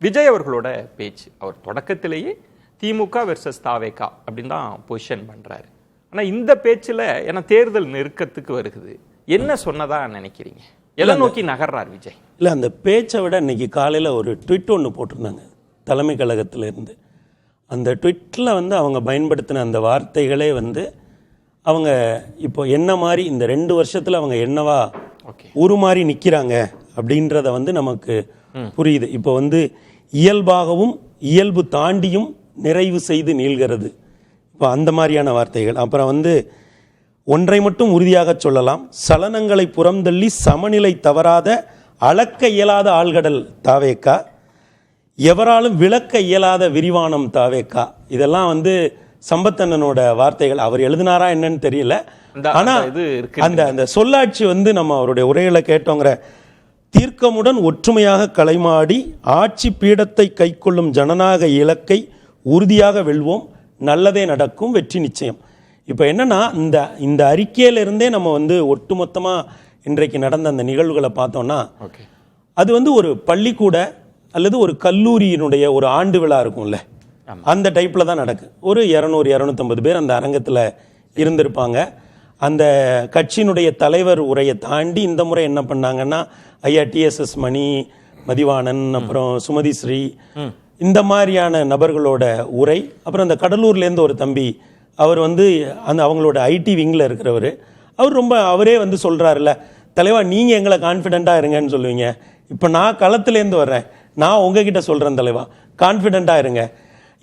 விஜய் அவர்களோட பேச்சு, அவர் தொடக்கத்திலேயே திமுக வெர்சஸ் தாவேகா அப்படின்னு தான் பொசிஷன் பண்றாரு. ஆனா இந்த பேச்சுல ஏன்னா தேர்தல் நெருக்கத்துக்கு வருகிறது, என்ன சொன்னதா நினைக்கிறீங்க? எல்லாம் நோக்கி நகர்றார் விஜய்? இல்லை, அந்த பேச்சை விட இன்னைக்கு காலையில் ஒரு ட்விட் ஒன்று போட்டிருந்தாங்க தலைமை கழகத்திலேருந்து. அந்த ட்விட்டில் அவங்க பயன்படுத்தின அந்த வார்த்தைகளே அவங்க இப்போ என்ன மாதிரி இந்த 2 வருஷத்தில் அவங்க என்னவா உருமாறி நிற்கிறாங்க அப்படின்றத நமக்கு புரியுது. இப்போ இயல்பாகவும் இயல்பு தாண்டியும் நிறைவு செய்து நீள்கிறது, இப்போ அந்த மாதிரியான வார்த்தைகள். அப்புறம் ஒன்றை மட்டும் உறுதியாக சொல்லலாம், சலனங்களை புறந்தள்ளி சமநிலை தவறாத அளக்க இயலாத ஆழ்கடல் தாவேக்கா, எவராலும் விளக்க இயலாத விரிவானம் தாவேக்கா. இதெல்லாம் சம்பத்தண்ணனோட வார்த்தைகள். அவர் எழுதினாரா என்னன்னு தெரியல. ஆனா அந்த சொல்லாட்சி நம்ம அவருடைய உரைகளை கேட்டோங்கிற தீர்க்கமுடன் ஒற்றுமையாக கலைமாடி ஆட்சி பீடத்தை கைக்கொள்ளும் ஜனநாயக இலக்கை உறுதியாக வெல்வோம், நல்லதே நடக்கும், வெற்றி நிச்சயம். இப்போ என்னன்னா இந்த அறிக்கையிலிருந்தே நம்ம ஒட்டுமொத்தமாக இன்றைக்கு நடந்த அந்த நிகழ்வுகளை பார்த்தோம்னா அது ஒரு பள்ளிக்கூட அல்லது ஒரு கல்லூரியினுடைய ஒரு ஆண்டு விழா இருக்கும்ல, அந்த டைப்பில் தான் நடக்கு. ஒரு 200-250 பேர் அந்த அரங்கத்தில் இருந்திருப்பாங்க. அந்த கட்சியினுடைய தலைவர் உரையை தாண்டி இந்த முறை என்ன பண்ணாங்கன்னா, ஐயா டிஎஸ்எஸ் மணி, மதிவாணன், அப்புறம் சுமதி ஸ்ரீ, இந்த மாதிரியான நபர்களோட உரை. அப்புறம் அந்த கடலூர்லேருந்து ஒரு தம்பி, அவர் அந்த அவங்களோட ஐடி விங்கில் இருக்கிறவர், அவர் அவரே சொல்கிறாருல்ல, தலைவா நீங்கள் எங்களை கான்ஃபிடென்ட்டாக இருங்கன்னு சொல்லுவீங்க, இப்போ நான் களத்துலேருந்து வர்றேன், நான் உங்ககிட்ட சொல்கிறேன் தலைவா கான்ஃபிடென்ட்டாக இருங்க.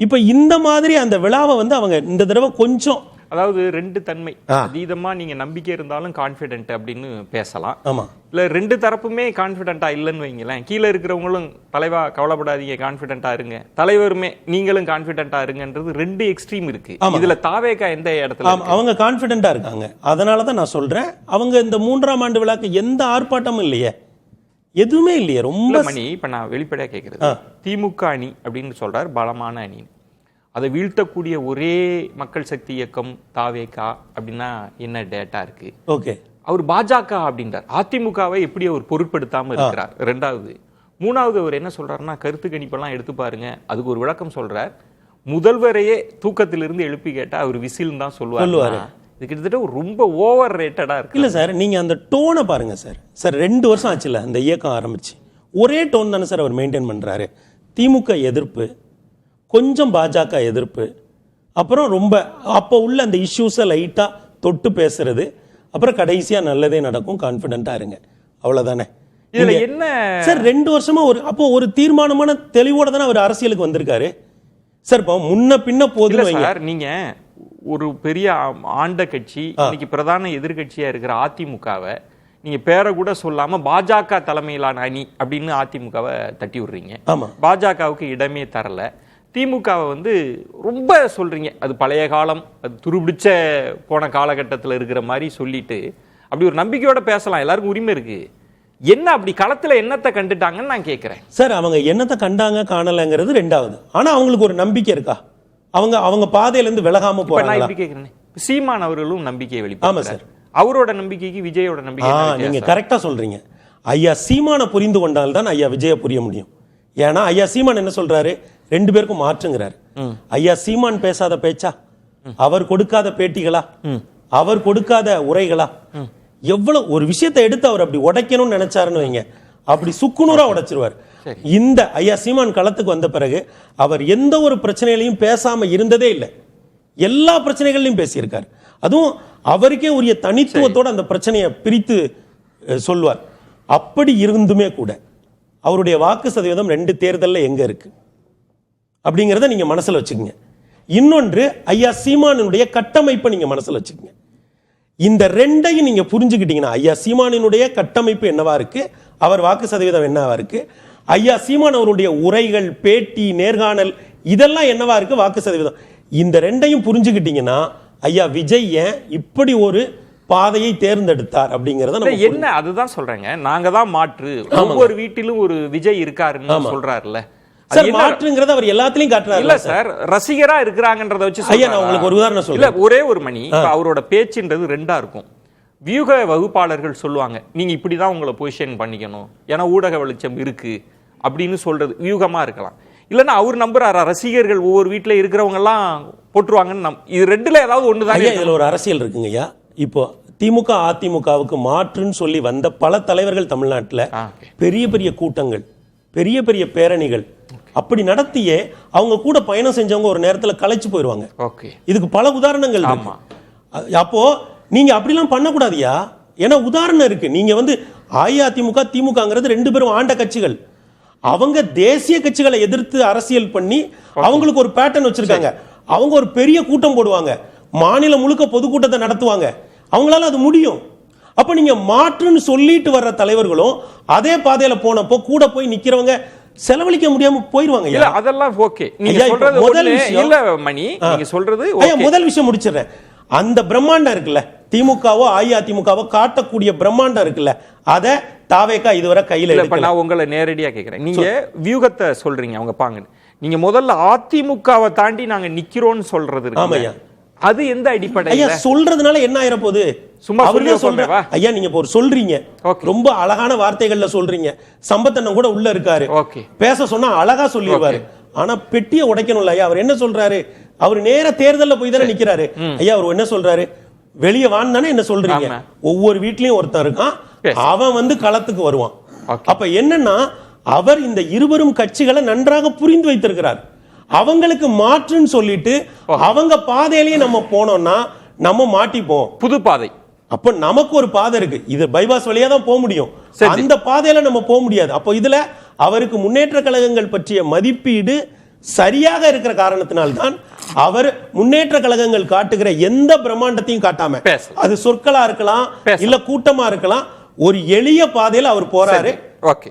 இப்போ இந்த மாதிரி அந்த விழாவை அவங்க இந்த தடவை கொஞ்சம், அதாவது 2 தன்மை அதீதமா நீங்க நம்பிக்கை இருந்தாலும் கான்ஃபிடென்ட் அப்படின்னு பேசலாம். ஆமா, இல்ல 2 தரப்புமே கான்ஃபிடென்ட்டா இல்லைன்னு வைங்களேன். கீழே இருக்கிறவங்களும் தலைவா கவலைப்படாதீங்க கான்ஃபிடென்ட்டா இருங்க, தலைவருமே நீங்களும் கான்ஃபிடென்ட்டா இருங்கன்றது 2 எக்ஸ்ட்ரீம் இருக்கு. இதுல தாவேகா எந்த இடத்துல? அவங்க கான்ஃபிடென்ட்டா இருக்காங்க. அதனால தான் நான் சொல்றேன், அவங்க இந்த 3ஆம் ஆண்டு விழாக்கு எந்த ஆர்ப்பாட்டமும் இல்லையே, எதுவுமே இல்லையே. ரொம்ப மணி இப்ப நான் வெளிப்படையா கேட்கறது, திமுக அணி அப்படின்னு சொல்றாரு, பலமான அணி, அதை வீழ்த்தக்கூடிய ஒரே மக்கள் சக்தி இயக்கம் தாவேகா அப்படின்னா என்ன டேட்டா இருக்கு? ஓகே, அவர் பாஜக அப்படின்றார், அதிமுகவை எப்படி அவர் பொருட்படுத்தாம இருக்கிறார். 2வது 3வது அவர் என்ன சொல்றாருன்னா, கருத்து கணிப்பெல்லாம் எடுத்து பாருங்க, அதுக்கு ஒரு விளக்கம் சொல்றார். முதல்வரையே தூக்கத்திலிருந்து எழுப்பி கேட்டா அவர் விசில் தான் சொல்லுவார். இது கிட்டத்தட்ட ரொம்ப ஓவர் ரேட்டடா இருக்கு. இல்ல சார், நீங்க அந்த டோனை பாருங்க சார். 2 வருஷம் ஆச்சுல அந்த இயக்கம் ஆரம்பிச்சு, ஒரே டோன் தானே சார் அவர் மெயின்டைன் பண்றாரு. திமுக எதிர்ப்பு, கொஞ்சம் பாஜக எதிர்ப்பு, அப்புறம் ரொம்ப அப்போ உள்ள அந்த இஷ்யூஸை லைட்டா தொட்டு பேசுறது, அப்புறம் கடைசியா நல்லதே நடக்கும், கான்ஃபிடென்ட்டா இருங்க, அவ்வளவுதானே. இதுல என்ன சார் 2 வருஷமா அப்போ ஒரு தீர்மானமான தெளிவோட தானே அவர் அரசியலுக்கு வந்திருக்காரு சார். இப்போ முன்ன பின்ன போதும் சார், நீங்க ஒரு பெரிய ஆண்ட கட்சி, இன்னைக்கு பிரதான எதிர்கட்சியா இருக்கிற அதிமுகவை நீங்க பேரை கூட சொல்லாம பாஜக தலைமையிலான அணி அப்படின்னு அதிமுகவை தட்டி விடுறீங்க. பாஜகவுக்கு இடமே தரல. திமுகவை ரொம்ப சொல்றீங்க, அது பழைய காலம், அது துருபிடிச்ச போன காலகட்டத்தில் இருக்கிற மாதிரி சொல்லிட்டு அப்படி ஒரு நம்பிக்கையோட பேசலாம், எல்லாருக்கும் உரிமை இருக்கு. என்ன அப்படி களத்துல என்னத்தை கண்டுட்டாங்கன்னு நான் கேட்கிறேன் சார். அவங்க என்னத்தை கண்டாங்க காணலங்கிறது 2வது. ஆனா அவங்களுக்கு ஒரு நம்பிக்கை இருக்கா? அவங்க பாதையில இருந்து விலகாம போறாங்க. சீமான் அவர்களும் நம்பிக்கையை வெளிப்படுத்துறாரு. அவரோட நம்பிக்கைக்கு விஜயோட நம்பிக்கை, நீங்க கரெக்டா சொல்றீங்க. ஐயா சீமான புரிந்து கொண்டால் தான் ஐயா விஜய புரிய முடியும். ஏன்னா ஐயா சீமான் என்ன சொல்றாரு, 2 பேருக்கும் மாற்றுங்கிறாரு. ஐயா சீமான் பேசாத பேச்சா, அவர் கொடுக்காத பேட்டிகளா, அவர் கொடுக்காத உரைகளா, எவ்வளவு ஒரு விஷயத்தை எடுத்து அவர் அப்படி உடைக்கணும்னு நினைச்சாருன்னு வைங்க, அப்படி சுக்குநூறா உடைச்சிருவார். இந்த ஐயா சீமான் களத்துக்கு வந்த பிறகு அவர் எந்த ஒரு பிரச்சனையிலையும் பேசாம இருந்ததே இல்லை, எல்லா பிரச்சனைகளையும் பேசியிருக்காரு. அதுவும் அவருக்கே உரிய தனித்துவத்தோட அந்த பிரச்சனையை பிரித்து சொல்வார். அப்படி இருந்துமே கூட அவருடைய வாக்கு சதவீதம் 2 தேர்தலில் எங்க இருக்கு அப்படிங்கிறத நீங்க மனசுல வச்சுக்கோங்க. இன்னொன்று, ஐயா சீமானுடைய கட்டமைப்பை நீங்க மனசுல வச்சுக்கோங்க. இந்த 2ஐயும் நீங்க புரிஞ்சுக்கிட்டீங்கன்னா, ஐயா சீமானினுடைய கட்டமைப்பு என்னவா இருக்கு, அவர் வாக்கு சதவீதம் என்னவா இருக்கு, ஐயா சீமான் அவருடைய உரைகள், பேட்டி, நேர்காணல், இதெல்லாம் என்னவா இருக்கு, வாக்கு சதவீதம், இந்த 2ஐயும் புரிஞ்சுக்கிட்டீங்கன்னா ஐயா விஜய் ஏன் இப்படி ஒரு பாதையை தேர்ந்தெடுத்தார் அப்படிங்கறத என்ன, அதுதான் சொல்றேங்க. நாங்க தான் மாற்று, ஒவ்வொரு வீட்டிலும் ஒரு விஜய் இருக்காருன்னு சொல்றாருல்ல. மாற்றுங்கிறத அவர் எல்லாத்துலயும் காட்டுறாரு. இல்ல சார், ரசிகரா இருக்கிறாங்கன்றத வச்சு ஐயா நான் உங்களுக்கு ஒரு உதாரணம் சொல்றேன். இல்ல ஒரே ஒரு மணி, அவரோட பேச்சுன்றது 2ஆ இருக்கும். வியூக வகுப்பாளர்கள் சொல்லுவாங்க, நீங்க இப்படிதான் உங்களை பொசிஷன் பண்ணிக்கணும், ஏன்னா ஊடக வெளிச்சம் இருக்கு, அப்படின்னு சொல்றது வியூகமா இருக்கலாம். இல்லைன்னா அவர் நம்புறாரா ரசிகர்கள் ஒவ்வொரு வீட்டுல இருக்கிறவங்க எல்லாம் போட்டுருவாங்கன்னு இது ரெண்டுல ஏதாவது ஒண்ணுதான். இதுல ஒரு அரசியல் இருக்குங்க ஐயா. இப்போ திமுக அதிமுகவுக்கு மாற்றுன்னு சொல்லி வந்த பல தலைவர்கள் தமிழ்நாட்டில் பெரிய பெரிய கூட்டங்கள், பெரிய பெரிய பேரணிகள் அப்படி நடத்தியே அவங்க கூட பயணம் செஞ்சவங்க ஒரு நேரத்தில் கலைச்சு போயிடுவாங்க. இதுக்கு பல உதாரணங்கள். அப்போ நீங்க அப்படிலாம் பண்ணக்கூடாதியா. ஏன்னா உதாரணம் இருக்கு. நீங்க வந்து அஇஅதிமுக திமுகங்கிறது ரெண்டு பேரும் ஆண்ட கட்சிகள். அவங்க தேசிய கட்சிகளை எதிர்த்து அரசியல் பண்ணி அவங்களுக்கு ஒரு பேட்டர்ன் வச்சிருக்காங்க. அவங்க ஒரு பெரிய கூட்டம் போடுவாங்க, மாநிலம் முழுக்க பொதுக்கூட்டத்தை நடத்துவாங்க, அவங்களால அது முடியும். அப்ப நீங்க மாற்றுன்னு சொல்லிட்டு வர்ற தலைவர்களும் அதே பாதையில போனப்போ கூட போய் நிக்கிறவங்க செலவழிக்க முடியாம போயிருவாங்க. இல்ல அதெல்லாம் ஓகே. நீங்க சொல்றது முதல் விஷயம் இல்ல மணி, நீங்க சொல்றது ஓகே. முதல் விஷயம் முடிச்சிடுறேன். அந்த பிரம்மாண்டம் இருக்குல்ல, திமுகவோ அஇஅதிமுகவோ காட்டக்கூடிய பிரம்மாண்டம் இருக்குல்ல, அத தாவேகா இதுவரை கையில எடுக்கல. நான் உங்களை நேரடியா கேக்குறேன். நீங்க வியூகத்தை சொல்றீங்க, அவங்க பாங்க. நீங்க முதல்ல அதிமுகவை தாண்டி நாங்க நிக்கிறோம்னு சொல்றது இருக்கு. ஆமாய்யா. அது எந்த அடிப்படையில சொல்றதுனால என்ன ஆயிர போகுது? சும்மா சொல்றேன் ஐயா. நீங்க இப்போ சொல்றீங்க, ரொம்ப அழகான வார்த்தைகள்ல சொல்றீங்க. சம்பத்தண்ணன் கூட உள்ள இருக்காரு, பேச சொன்னா அழகா சொல்லிடுவாரு. ஆனா பெட்டியை உடைக்கணும்ல ஐயா. அவர் என்ன சொல்றாரு? அவர் நேர தேர்தல்ல போய் தானே நிக்கிறாரு ஐயா. அவர் என்ன சொல்றாரு? வெளியே வான்னு தானே என்ன சொல்றீங்க? ஒவ்வொரு வீட்லயும் ஒருத்தன் இருக்கான், அவன் வந்து களத்துக்கு வருவான். அப்ப என்னன்னா, அவர் இந்த இருவரும் கட்சிகளை நன்றாக புரிந்து வைத்திருக்கிறார். அவங்களுக்கு மாற்றுன்னு சொல்லிட்டு அவங்க பாதையிலேயே நம்ம போனோம்னா நம்ம மாட்டிப்போம். புது பாதை. அப்ப நமக்கு ஒரு பாதை இருக்கு, இது பைபாஸ் வழியா தான் போக முடியும். அந்த பாதையில நம்ம போக முடியாது. அப்போ இதுல அவருக்கு முன்னேற்ற கழகங்கள் பற்றிய மதிப்பீடு சரியாக இருக்கிற காரணத்தினால்தான் அவர் முன்னேற்ற கழகங்கள் காட்டுகிற எந்த பிரம்மாண்டத்தையும் காட்டாம, அது சொற்களா இருக்கலாம் இல்ல கூட்டமா இருக்கலாம், ஒரு எளிய பாதையில அவர் போறாரு. ஓகே.